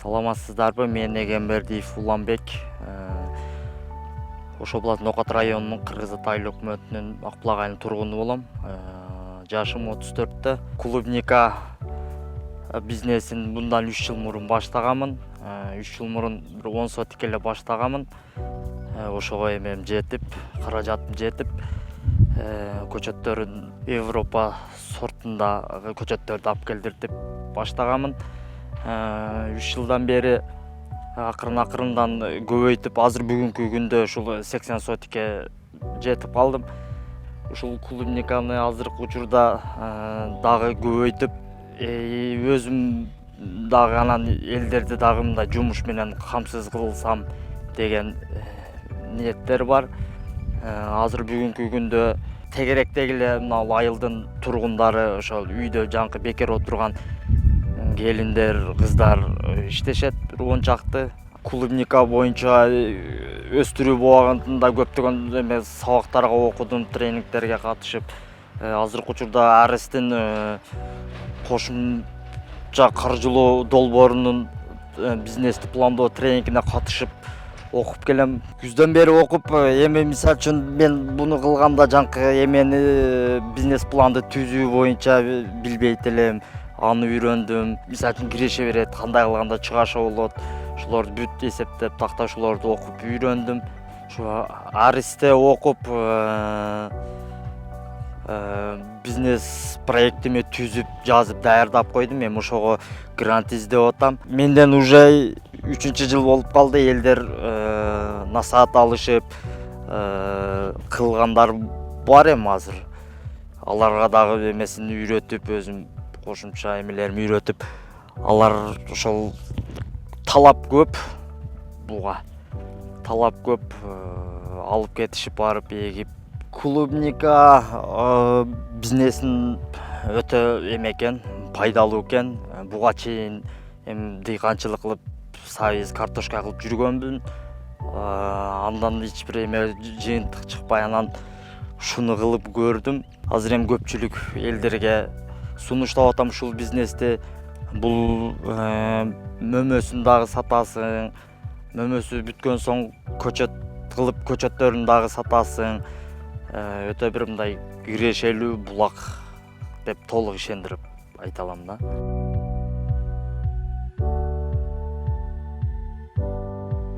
Саламатсыздарбы, мен Эгембердиев Уланбек. Ошо Булат Нокат районунун Кыргыз Ата өкмөтүнүн Акбулак айылынын тургуну болом. Жашым 34-тө. Клубника бизнесин bundan 3 жыл мурун баштаганмын. 3 жыл мурун бир 10 сотик эле баштаганмын. Ошого эмем жетип, каражатым жетип, көчөттөрүн Европа сортундагы көчөттөрдү алып келдиртип баштаганмын. 3 жылдан бери акырындан көбөйтүп, азыр бүгүнкү күндө ушул 80 сотикке жетип калдым. Ушул клубниканы азыркы учурда дагы көбөйтүп, өзүм дагы анан элдерди дагы мындай жумуш менен камсыз кылсам деген ниеттер бар. Азыр бүгүнкү күндө тегеректеги эле мына айылдын тургундары, ошол үйдө жаңкы бекер отурган келиндер, кыздар иштешет. Он чакты клубника боюнча өстүрүү бабагында көптөгөн эме сабактарга окудум, тренингтерге катышып, азыркы учурда Арестин кошумча каржылоо долбоорунун бизнести пландоо тренингине катышып окуп келем. Күздөн бери окуп, эми мисалы үчүн мен буну кылганда жаңкы эмени бизнес планды түзүү боюнча билбейт элем. Аны үйрөндүм. Мисалы үчүн киреше берет, кандай кылганда чыгаша болот. Ошолорду бүт эсептеп, такташууларды окуп үйрөндүм. Ошо Аристе окуп, бизнес проектиме түзүп, жазып даярдап койдум. Эми ошого грант издеп атам. Менден уже 3-жыл болуп калды. Элдер насаат алышып, кылгандар бар эми азыр. Аларга дагы эмесин үйрөтүп, өзүм кошумча эмелерими үйрөтүп, алар ошол талап көп буга. Талап көп, алып кетишип барып эгип. Клубника бизнесин өтө эме экен, пайдалуу экен. Буга чейин эми дыйканчылык кылып, сабиз, картошка кылып жүргөнмүн. Андан эч бир эме жыйынтык чыкпай, анан ушуну кылып көрдүм. Азыр эми көпчүлүк элдерге сунуштап атам ушул бизнести. Бул мөмөсүн дагы сатасың. Мөмөсү бүткөн соң көчөт кылып, көчөттөрүн дагы сатасың. Өтө бир мындай кирешелүү булак деп толук ишендирип айта алам да.